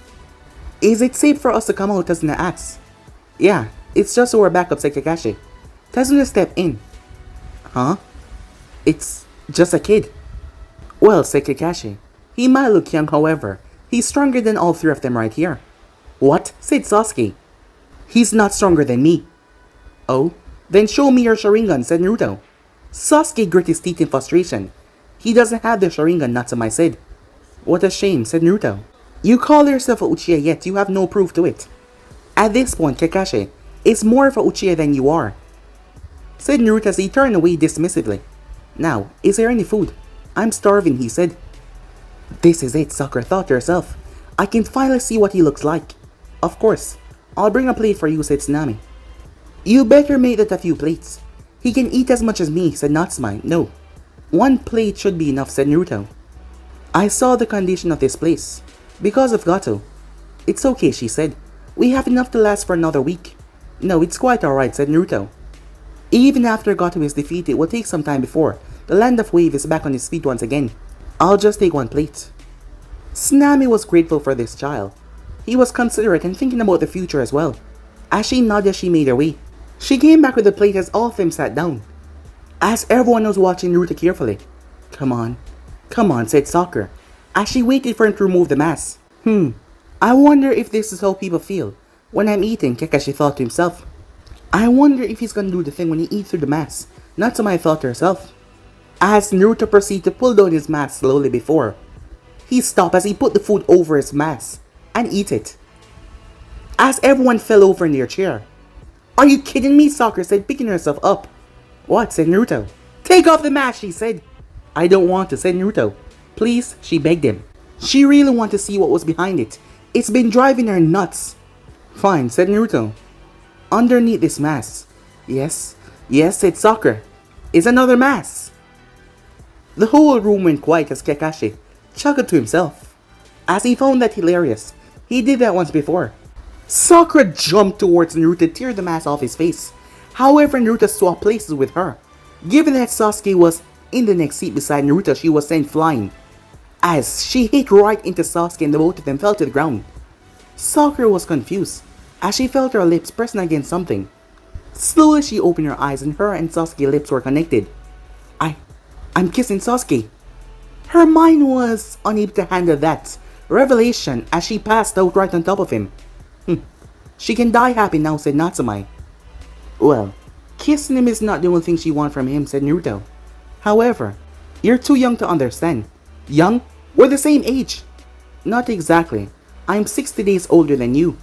Is it safe for us to come out, Tazuna asked. Yeah, it's just our backup, said Kakashi. Tazuna stepped in. Huh? It's just a kid. Well, said Kakashi. He might look young, however. He's stronger than all three of them right here. What? Said Sasuke. He's not stronger than me. Oh? Then show me your Sharingan, said Naruto. Sasuke grit his teeth in frustration. He doesn't have the Sharingan, Natsumi said. What a shame, said Naruto. You call yourself a Uchiha yet you have no proof to it. At this point, Kakashi is more of a Uchiha than you are, said Naruto as he turned away dismissively. Now, is there any food? I'm starving, he said. This is it, Sakura thought to herself. I can finally see what he looks like. Of course, I'll bring a plate for you, said Tsunami. You better make that a few plates. He can eat as much as me, said Natsumi. No, 1 plate should be enough, said Naruto. I saw the condition of this place. Because of Gato. It's okay, she said. We have enough to last for another week. No, it's quite alright, said Naruto. Even after Gato is defeated, it will take some time before the Land of Wave is back on its feet once again. I'll just take 1 plate. Tsunami was grateful for this child. He was considerate and thinking about the future as well. As she nodded, she made her way. She came back with the plate as all of them sat down. As everyone was watching Naruto carefully. Come on, said Sakura, as she waited for him to remove the mask. I wonder if this is how people feel when I'm eating, Kakashi thought to himself. I wonder if he's gonna do the thing when he eats through the mask, Natsumi thought to herself. As Naruto proceeded to pull down his mask slowly before, he stopped as he put the food over his mask and eat it. As everyone fell over in their chair. Are you kidding me? Sakura said, picking herself up. What? Said Naruto. Take off the mask, she said. I don't want to, said Naruto. Please, she begged him. She really wanted to see what was behind it. It's been driving her nuts. Fine, said Naruto. Underneath this mask. Yes, said Sakura. Is another mask. The whole room went quiet as Kakashi chuckled to himself. As he found that hilarious, he did that once before. Sakura jumped towards Naruto to tear the mask off his face. However, Naruto swapped places with her. Given that Sasuke was in the next seat beside Naruto, she was sent flying. As she hit right into Sasuke and the both of them fell to the ground. Sakura was confused as she felt her lips pressing against something. Slowly she opened her eyes and her and Sasuke's lips were connected. I'm kissing Sasuke. Her mind was unable to handle that revelation as she passed out right on top of him. She can die happy now, said Natsumi. Well, kissing him is not the only thing she wants from him, said Naruto. However, you're too young to understand. Young? We're the same age. Not exactly. I'm 60 days older than you.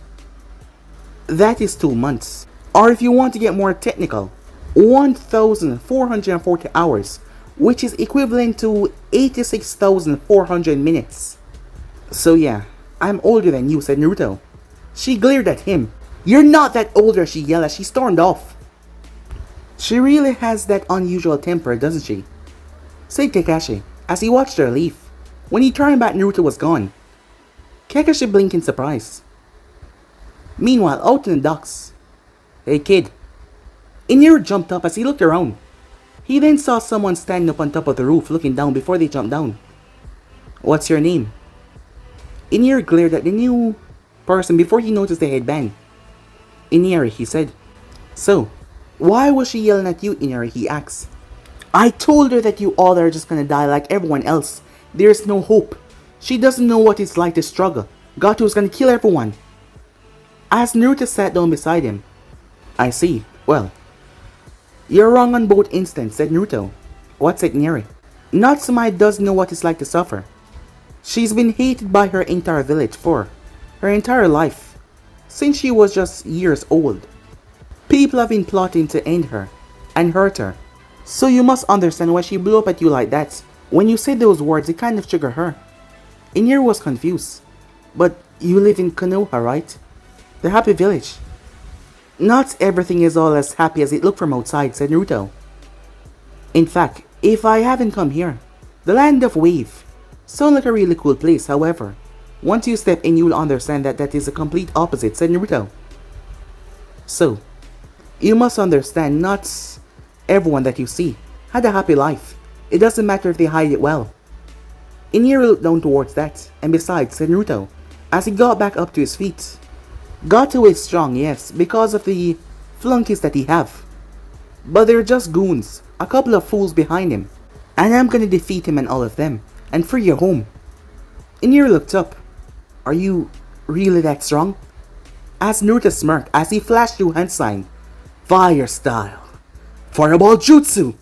That is 2 months. Or if you want to get more technical, 1,440 hours. which is equivalent to 86,400 minutes. So yeah, I'm older than you, said Naruto. She glared at him. You're not that older, she yelled as she stormed off. She really has that unusual temper, doesn't she? Said Kakashi as he watched her leave. When he turned back, Naruto was gone. Kakashi blinked in surprise. Meanwhile, out in the docks. Hey kid. Iniru jumped up as he looked around. He then saw someone standing up on top of the roof looking down before they jumped down. What's your name? Iniru glared at the new person before he noticed the headband. Iniru, he said. So, why was she yelling at you, Iniru, he asked. I told her that you all are just gonna die like everyone else. There's no hope. She doesn't know what it's like to struggle. Gato is gonna kill everyone. As Naruto sat down beside him. I see. Well, you're wrong on both instances, said Naruto. What's it, Iniru? Natsume doesn't know what it's like to suffer. She's been hated by her entire village for her entire life, since she was just years old. People have been plotting to end her and hurt her. So you must understand why she blew up at you like that. When you said those words, it kind of triggered her. Iniru was confused. But you live in Konoha, right? The happy village. Not everything is all as happy as it looked from outside, said Naruto. In fact, if I haven't come here, the land of Wave sounds like a really cool place. However, once you step in, you'll understand that that is the complete opposite, said Naruto. So, you must understand not everyone that you see had a happy life. It doesn't matter if they hide it well. Iniru looked down towards that, and besides, said Naruto, as he got back up to his feet. Gato is strong, yes, because of the flunkies that he have. But they're just goons, a couple of fools behind him. And I'm gonna defeat him and all of them, and free your home. Iniru looked up. Are you really that strong? Asked Naruto smirked as he flashed through hand sign. Fire style. Fireball jutsu.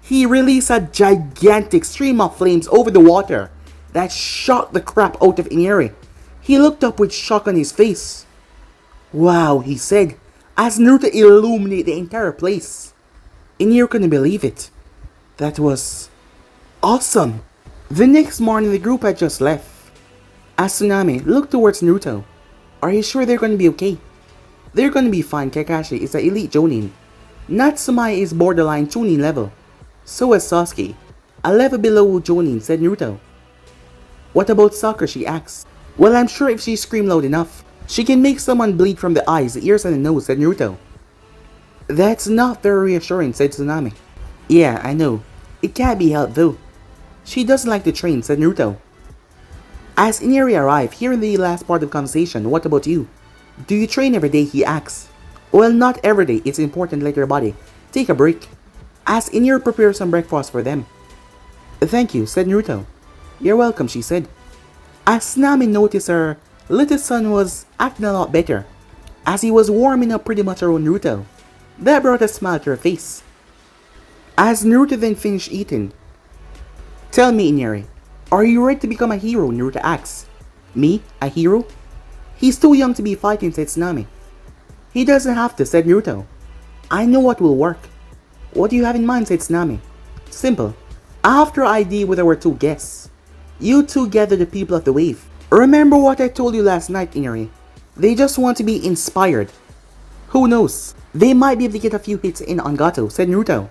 He released a gigantic stream of flames over the water that shocked the crap out of Iniru. He looked up with shock on his face. Wow, he said, as Naruto illuminated the entire place. Iniru couldn't believe it. That was awesome. The next morning, the group had just left. As Tsunami looked towards Naruto. Are you sure they're going to be okay? They're going to be fine. Kakashi is an elite Jonin. Natsume is borderline Chunin level. So is Sasuke, a level below Jonin, said Naruto. What about Sakura, she asked. Well, I'm sure if she screamed loud enough, she can make someone bleed from the eyes, the ears, and the nose, said Naruto. That's not very reassuring, said Tsunami. Yeah, I know. It can't be helped though. She doesn't like to train, said Naruto. As Iniru arrived, hearing the last part of the conversation, what about you? Do you train every day, he asks. Well, not every day. It's important to let your body take a break. As Iniru prepared some breakfast for them. Thank you, said Naruto. You're welcome, she said. As Nami noticed her little son was acting a lot better, as he was warming up pretty much around Naruto. That brought a smile to her face. As Naruto then finished eating. Tell me, Iniru, are you ready to become a hero? Naruto asks. Me? A hero? He's too young to be fighting, said Tsunami. He doesn't have to, said Naruto. I know what will work. What do you have in mind, said Tsunami. Simple. After I deal with our two guests, you two gather the people of the wave. Remember what I told you last night, Iniru. They just want to be inspired. Who knows? They might be able to get a few hits in on Gato, said Naruto.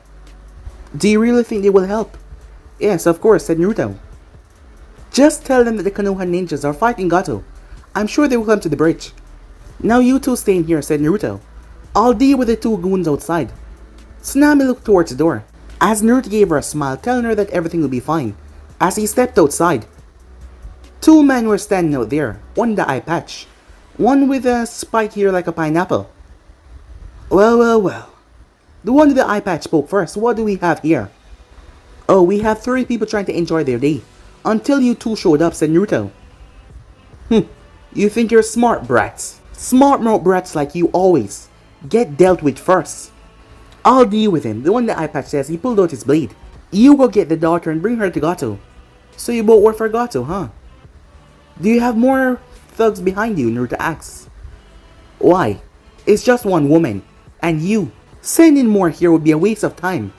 Do you really think they will help? Yes, of course, said Naruto. Just tell them that the Konoha ninjas are fighting Gato. I'm sure they will come to the bridge. Now you two stay in here, said Naruto. I'll deal with the two goons outside. Tsunami looked towards the door, as Naruto gave her a smile, telling her that everything will be fine, as he stepped outside. Two men were standing out there, one in the eye patch, one with a spike here like a pineapple. Well. The one with the eye patch spoke first. What do we have here? Oh, we have 3 people trying to enjoy their day, until you two showed up, said Naruto. You think you're smart, brats. Smart mouth brats like you always get dealt with first. I'll deal with him, the one the eye patch says. He pulled out his blade. You go get the daughter and bring her to Gato. So you both work for Gato, huh? Do you have more thugs behind you? Naruto asks. Why? It's just one woman, and you. Sending more here would be a waste of time.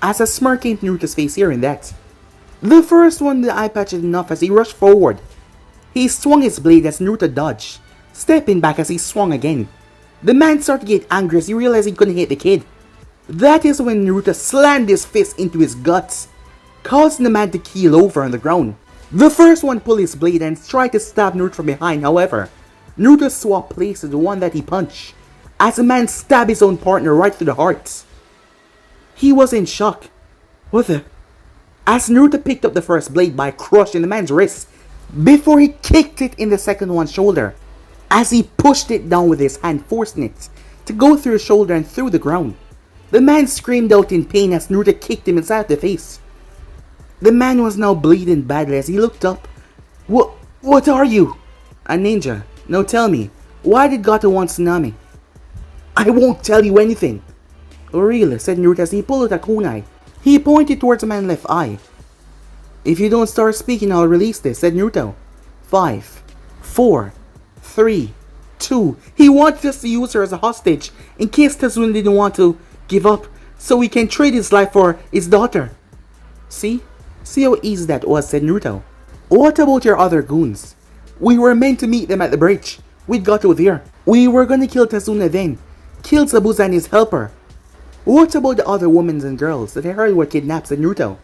as a smirk came to Naruto's face hearing that. The first one the eye patched enough as he rushed forward. He swung his blade as Naruto dodged, stepping back as he swung again. The man started to get angry as he realized he couldn't hit the kid. That is when Naruto slammed his fist into his guts, causing the man to keel over on the ground. The first one pulled his blade and tried to stab Naruto from behind. However, Naruto swapped places with the one that he punched, as the man stabbed his own partner right through the heart. He was in shock. What the? As Naruto picked up the first blade by crushing the man's wrist, before he kicked it in the second one's shoulder, as he pushed it down with his hand, forcing it to go through his shoulder and through the ground. The man screamed out in pain as Naruto kicked him inside the face. The man was now bleeding badly as he looked up. What are you? A ninja. Now tell me, why did Gato want Tsunami? I won't tell you anything. Oh really? Said Naruto as he pulled out a kunai. He pointed towards the man's left eye. If you don't start speaking, I'll release this, said Naruto. 5, 4, 3, 2. He wanted us to use her as a hostage in case Tazuna didn't want to give up, so he can trade his life for his daughter. See? See how easy that was, said Naruto. What about your other goons? We were meant to meet them at the bridge. We got over there. We were gonna kill Tazuna then. Kill Zabuza and his helper. What about the other women and girls that I heard were kidnapped, said Naruto?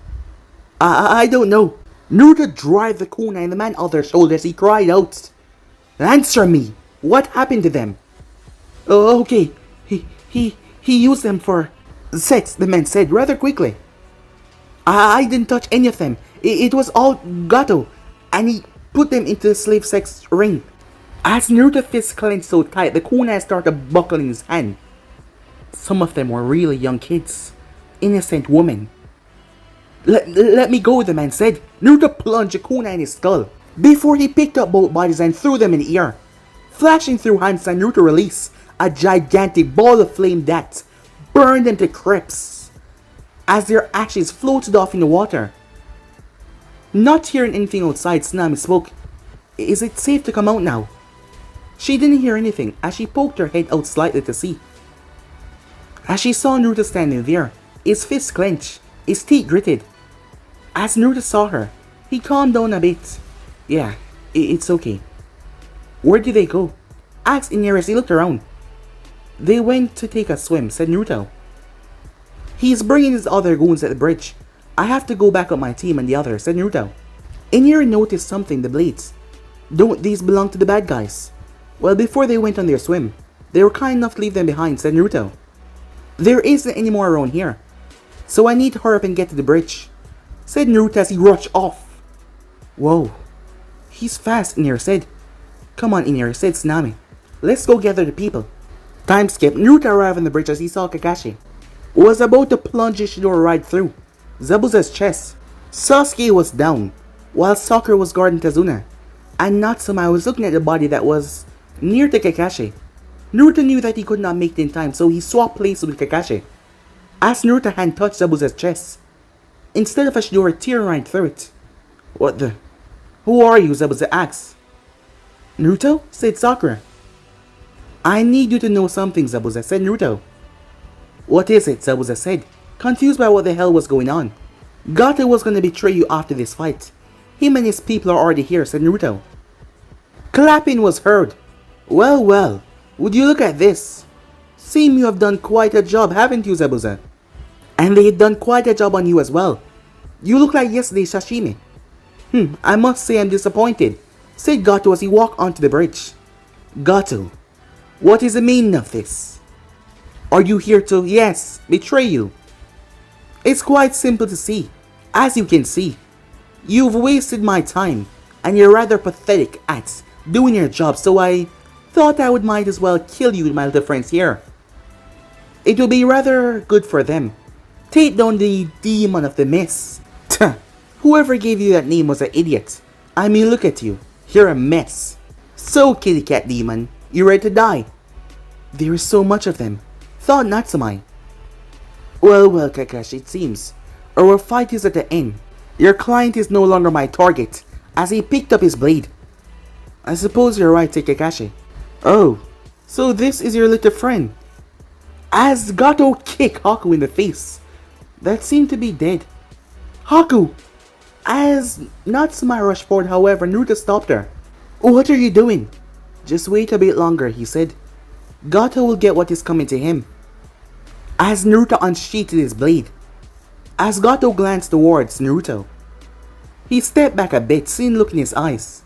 I don't know. Naruto drive the kunai in the man's other shoulder as he cried out. Answer me! What happened to them? Oh, okay. He used them for sex, the man said rather quickly. I didn't touch any of them. It was all Gato, and he put them into the slave sex ring. As Naruto's fist clenched so tight, the kunai started buckling his hand. Some of them were really young kids. Innocent women. Let me go, the man said. Naruto plunged a kunai in his skull, before he picked up both bodies and threw them in the air. Flashing through hands, Naruto released a gigantic ball of flame that burned them to crisp, as their ashes floated off in the water. Not hearing anything outside, Tsunami spoke. Is it safe to come out now? She didn't hear anything as she poked her head out slightly to see. As she saw Naruto standing there, his fists clenched, his teeth gritted. As Naruto saw her, he calmed down a bit. Yeah, it's okay. Where did they go? Asked Inier as he looked around. They went to take a swim, said Naruto. He's bringing his other goons at the bridge. I have to go back up my team and the others, said Naruto. Inier noticed something, the blades. Don't these belong to the bad guys? Well, before they went on their swim, they were kind enough to leave them behind, said Naruto. There isn't any more around here, so I need to hurry up and get to the bridge, said Naruto as he rushed off. Whoa, he's fast, Inier said. Come on, Inier, said Tsunami. Let's go gather the people. Time skip. Naruto arrived on the bridge as he saw Kakashi was about to plunge his door right through Zabuza's chest. Sasuke was down, while Sakura was guarding Tazuna, and Natsuma was looking at the body that was near to Kakashi. Naruto knew that he could not make it in time, so he swapped places with Kakashi. As Naruto's hand touched Zabuza's chest, instead of a Shidori tearing right through it. What the? Who are you? Zabuza asked. Naruto? Said Sakura. I need you to know something, Zabuza, said Naruto. What is it? Zabuza said, confused by what the hell was going on. Gato was going to betray you after this fight. Him and his people are already here, said Naruto. Clapping was heard. Well, well, would you look at this? Seem you have done quite a job, haven't you, Zabuza? And they had done quite a job on you as well. You look like yesterday's sashimi. I must say I'm disappointed, said Gato as he walked onto the bridge. Gato, what is the meaning of this? Are you here to, yes, betray you? It's quite simple to see. As you can see, you've wasted my time, and you're rather pathetic at doing your job, so I thought I would might as well kill you with my little friends here. It will be rather good for them. Take down the demon of the mist. Whoever gave you that name was an idiot. I mean, look at you. You're a mess. So, kitty cat demon, you ready to die? There is so much of them, thought Natsumai. Well, Kakashi, it seems our fight is at the end. Your client is no longer my target, as he picked up his blade. I suppose you're right, Kakashi. Oh, so this is your little friend. As Gato kicked Haku in the face, that seemed to be dead. Haku! As Natsume rushed forward, however, Naruto stopped her. What are you doing? Just wait a bit longer, he said. Gato will get what is coming to him. As Naruto unsheathed his blade. As Gato glanced towards Naruto, he stepped back a bit, seeing look in his eyes.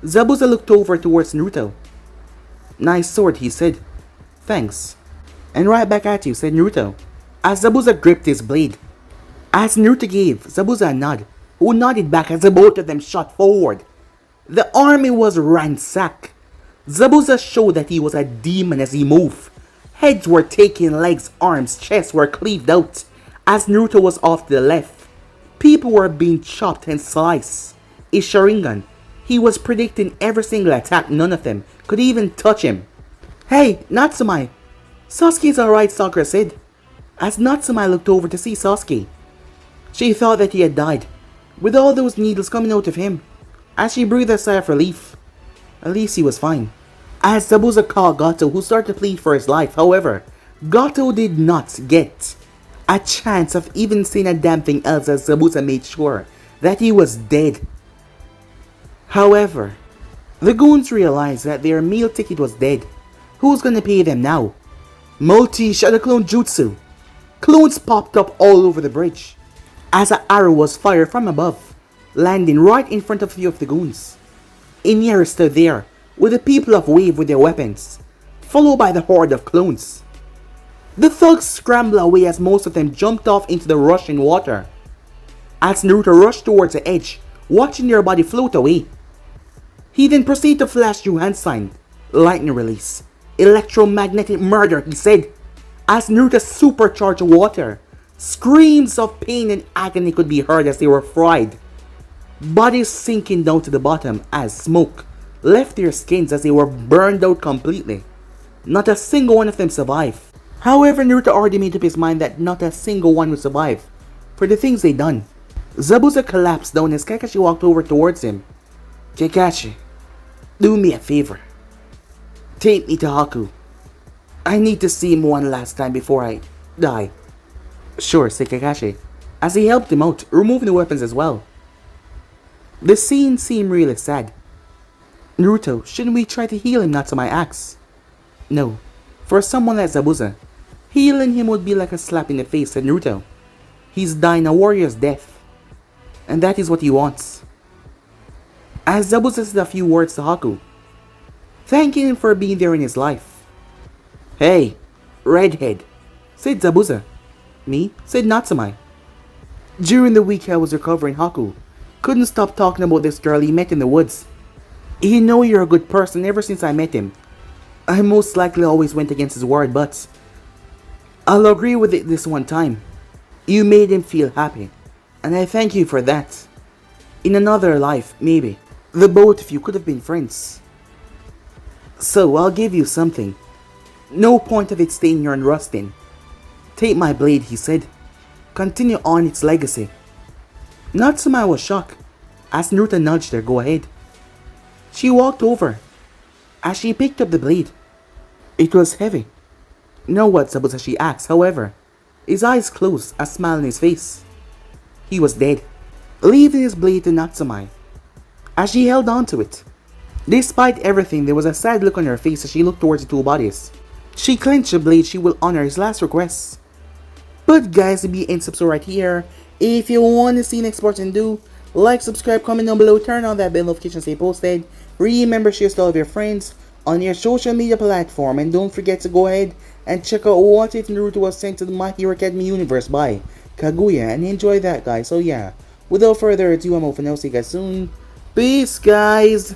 Zabuza looked over towards Naruto. Nice sword, he said. Thanks. And right back at you, said Naruto, as Zabuza gripped his blade. As Naruto gave Zabuza a nod, who nodded back as the both of them shot forward. The army was ransacked. Zabuza showed that he was a demon as he moved. Heads were taken, legs, arms, chests were cleaved out. As Naruto was off to the left, people were being chopped and sliced. His Sharingan, he was predicting every single attack, none of them could even touch him. Hey, Natsume! Sasuke's alright, Sakura said. As Natsume looked over to see Sasuke, she thought that he had died, with all those needles coming out of him. As she breathed a sigh of relief, at least he was fine. As Zabuza called Gato, who started to plead for his life, however, Gato did not get a chance of even seeing a damn thing else as Zabuza made sure that he was dead. However, the goons realized that their meal ticket was dead. Who's gonna pay them now? Multi-shadow clone jutsu. Clones popped up all over the bridge as an arrow was fired from above, landing right in front of a few of the goons. Iniera stood there with the people of Wave with their weapons, followed by the horde of clones. The thugs scrambled away as most of them jumped off into the rushing water. As Naruto rushed towards the edge, watching their body float away, he then proceeded to flash through hand sign, lightning release, electromagnetic murder, he said. As Naruto supercharged water, screams of pain and agony could be heard as they were fried. Bodies sinking down to the bottom as smoke left their skins as they were burned out completely. Not a single one of them survived. However, Naruto already made up his mind that not a single one would survive for the things they done. Zabuza collapsed down as Kakashi walked over towards him. Kakashi, do me a favor. Take me to Haku. I need to see him one last time before I die. Sure, said Kakashi, as he helped him out, removing the weapons as well. The scene seemed really sad. Naruto, shouldn't we try to heal him, Natsume asked? No. For someone like Zabuza, healing him would be like a slap in the face, said Naruto. He's dying a warrior's death, and that is what he wants. As Zabuza said a few words to Haku, thanking him for being there in his life. Hey, redhead, said Zabuza. Me, said Natsume. During the week I was recovering, Haku couldn't stop talking about this girl he met in the woods. He know you're a good person ever since I met him. I most likely always went against his word, but I'll agree with it this one time. You made him feel happy, and I thank you for that. In another life, maybe, the both of you could have been friends. So I'll give you something. No point of it staying here and rusting. Take my blade, he said. Continue on its legacy. Natsume was shocked as Naruto nudged her, go ahead. She walked over as she picked up the blade. It was heavy. Know what, Zabuza, she asked, however, his eyes closed, a smile on his face. He was dead, leaving his blade to Natsume as she held on to it. Despite everything, there was a sad look on her face as she looked towards the two bodies. She clenched the blade. She will honor his last request. But guys, to be in subscribe right here. If you want to see next part and do, like, subscribe, comment down below, turn on that bell notification stay posted. Remember, share to all of your friends on your social media platform, and don't forget to go ahead and check out What If Naruto Was Sent to the My Hero Academy universe by Kaguya, and enjoy that, guys. So yeah, without further ado, I'm off and I'll see you guys soon. Peace, guys.